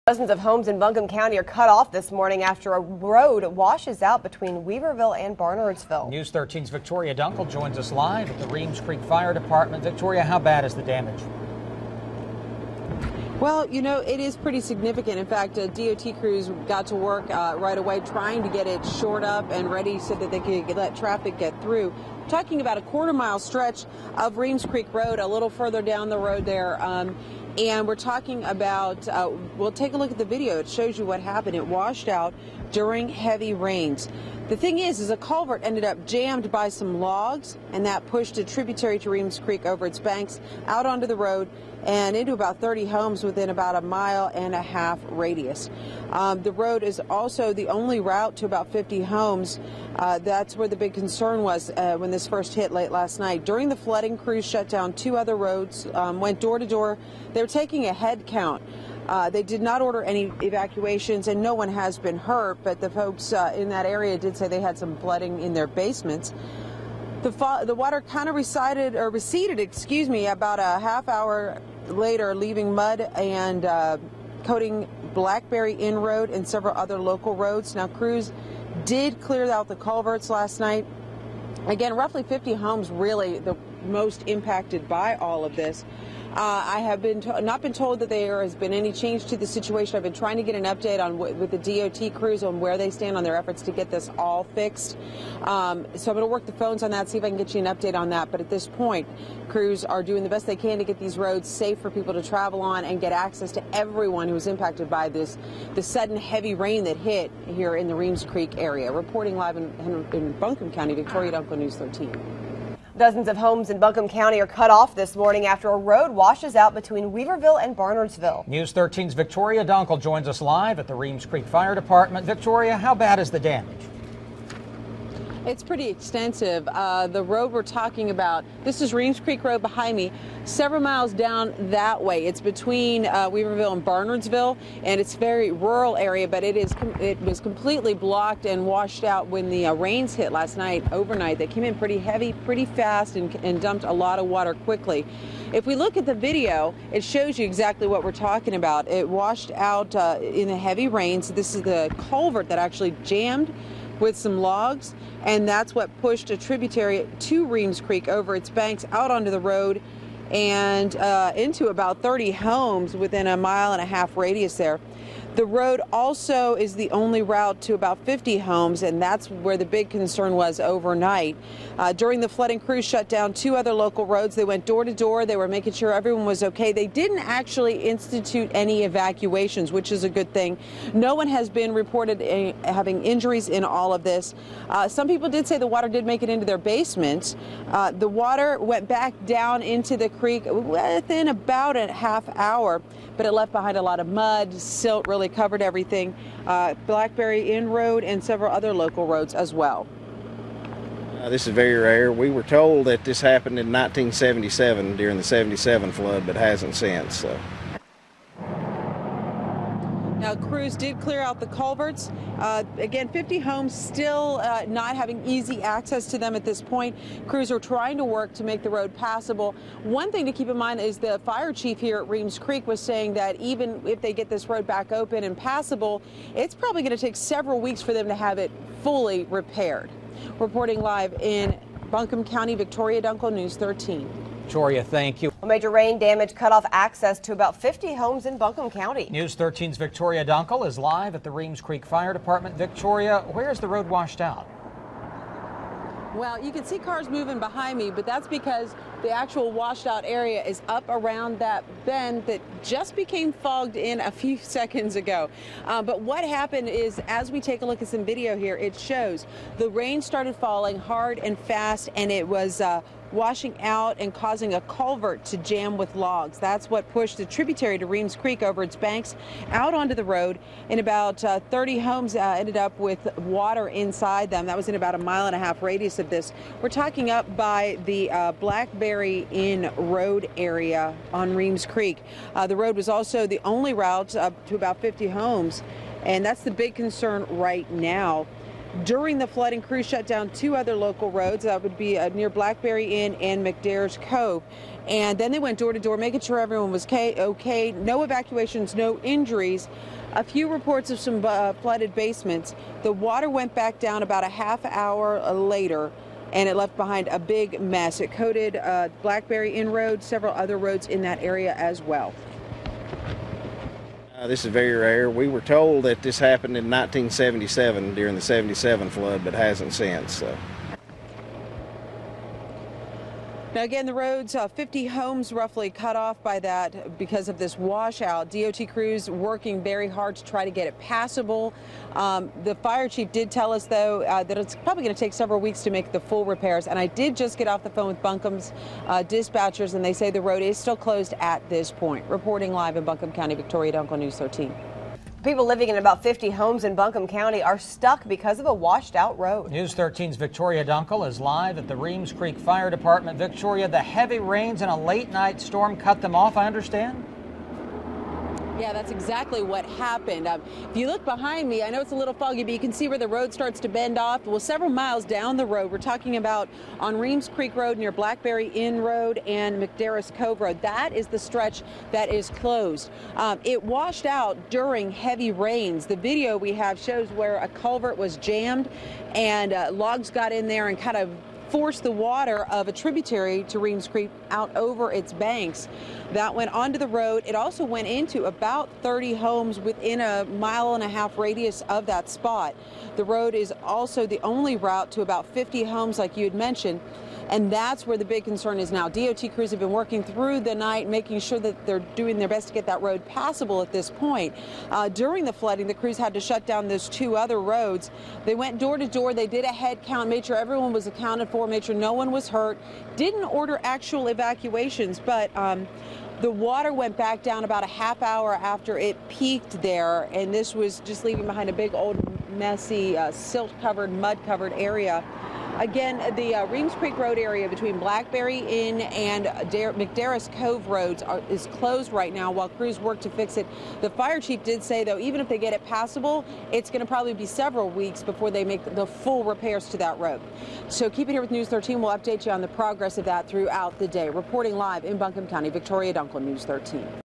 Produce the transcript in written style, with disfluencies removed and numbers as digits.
Dozens of homes in Buncombe County are cut off this morning after a road washes out between Weaverville and Barnardsville. News 13's Victoria Dunkel joins us live at the Reems Creek Fire Department. Victoria, how bad is the damage? Well, you know, it is pretty significant. In fact, DOT crews got to work right away trying to get it shored up and ready so that they could let traffic get through. We're talking about a quarter-mile stretch of Reems Creek Road, a little further down the road there. And we're talking about, we'll take a look at the video. It shows you what happened. It washed out during heavy rains. The thing is a culvert ended up jammed by some logs, and that pushed a tributary to Reems Creek over its banks out onto the road and into about 30 homes within about a 1.5-mile radius. The road is also the only route to about 50 homes. That's where the big concern was when this first hit late last night. During the flooding, crews shut down 2 other roads, went door to door. They were taking a head count. They did not order any evacuations, and no one has been hurt, but the folks in that area did say they had some flooding in their basements. The water kind of receded, about a half hour later, leaving mud and coating Blackberry Inn Road and several other local roads. Now, crews did clear out the culverts last night. Again, roughly 50 homes really the most impacted by all of this. I have not been told that there has been any change to the situation. I've been trying to get an update on with the DOT crews on where they stand on their efforts to get this all fixed. So I'm going to work the phones on that, see if I can get you an update on that. But at this point, crews are doing the best they can to get these roads safe for people to travel on and get access to everyone who was impacted by the sudden heavy rain that hit here in the Reems Creek area. Reporting live in Buncombe County, Victoria Dunkel, News 13. Dozens of homes in Buncombe County are cut off this morning after a road washes out between Weaverville and Barnardsville. News 13's Victoria Dunkel joins us live at the Reems Creek Fire Department. Victoria, how bad is the damage? It's pretty extensive. The road we're talking about, this is Reems Creek Road behind me, several miles down that way. It's between Weaverville and Barnardsville, and it's a very rural area, but it was completely blocked and washed out when the rains hit last night, overnight. They came in pretty heavy, pretty fast, and dumped a lot of water quickly. If we look at the video, it shows you exactly what we're talking about. It washed out in the heavy rains. This is the culvert that actually jammed with some logs, and that's what pushed a tributary to Reems Creek over its banks out onto the road and into about 30 homes within a 1.5-mile radius there. The road also is the only route to about 50 homes, and that's where the big concern was overnight. During the flooding, crews shut down 2 other local roads. They went door to door. They were making sure everyone was okay. They didn't actually institute any evacuations, which is a good thing. No one has been reported having injuries in all of this. Some people did say the water did make it into their basements. The water went back down into the creek within about a half hour, but it left behind a lot of mud, silt, really covered everything. Blackberry Inn Road and several other local roads as well. This is very rare. We were told that this happened in 1977 during the 77 flood, but hasn't since. So. Now, crews did clear out the culverts. Again, 50 homes still not having easy access to them at this point. Crews are trying to work to make the road passable. One thing to keep in mind is the fire chief here at Reems Creek was saying that even if they get this road back open and passable, it's probably going to take several weeks for them to have it fully repaired. Reporting live in Buncombe County, Victoria Dunkel, News 13. Victoria, thank you. Major rain damage cut off access to about 50 homes in Buncombe County. News 13's Victoria Dunkel is live at the Reems Creek Fire Department. Victoria, where is the road washed out? Well, you can see cars moving behind me, but that's because the actual washed out area is up around that bend that just became fogged in a few seconds ago. But what happened is, as we take a look at some video here, it shows the rain started falling hard and fast, and it was washing out and causing a culvert to jam with logs. That's what pushed the tributary to Reems Creek over its banks out onto the road. And about 30 homes ended up with water inside them. That was in about a 1.5-mile radius of this. We're talking up by the Blackberry Inn Road area on Reems Creek. The road was also the only route up to about 50 homes, and that's the big concern right now. During the flooding, crews shut down 2 other local roads. That would be near Blackberry Inn and McDare's Cove. And then they went door to door, making sure everyone was okay. No evacuations, no injuries. A few reports of some flooded basements. The water went back down about a half hour later, and it left behind a big mess. It coated Blackberry Inn Road, several other roads in that area as well. This is very rare. We were told that this happened in 1977 during the 77 flood, but hasn't since. So. Now again, the roads, 50 homes roughly cut off by that because of this washout. DOT crews working very hard to try to get it passable. The fire chief did tell us, though, that it's probably going to take several weeks to make the full repairs. And I did just get off the phone with Buncombe's dispatchers, and they say the road is still closed at this point. Reporting live in Buncombe County, Victoria Dunkel, News 13. People living in about 50 homes in Buncombe County are stuck because of a washed out road. News 13's Victoria Dunkel is live at the Reems Creek Fire Department. Victoria, the heavy rains and a late night storm cut them off, I understand? Yeah, that's exactly what happened. If you look behind me, I know it's a little foggy, but you can see where the road starts to bend off. Well, several miles down the road, we're talking about on Reems Creek Road near Blackberry Inn Road and McDare's Cove Road. That is the stretch that is closed. It washed out during heavy rains. The video we have shows where a culvert was jammed and logs got in there and kind of forced the water of a tributary to Reems Creek out over its banks. That went onto the road. It also went into about 30 homes within a 1.5 mile radius of that spot. The road is also the only route to about 50 homes, like you had mentioned. And that's where the big concern is now. DOT crews have been working through the night, making sure that they're doing their best to get that road passable at this point. During the flooding, the crews had to shut down those 2 other roads. They went door to door. They did a head count, made sure everyone was accounted for, made sure no one was hurt. Didn't order actual evacuations, but the water went back down about a half hour after it peaked there. And this was just leaving behind a big old messy silt-covered, mud-covered area. Again, the Reems Creek Road area between Blackberry Inn and McDare's Cove roads is closed right now while crews work to fix it. The fire chief did say, though, even if they get it passable, it's going to probably be several weeks before they make the full repairs to that road. So keep it here with News 13. We'll update you on the progress of that throughout the day. Reporting live in Buncombe County, Victoria Dunkel, News 13.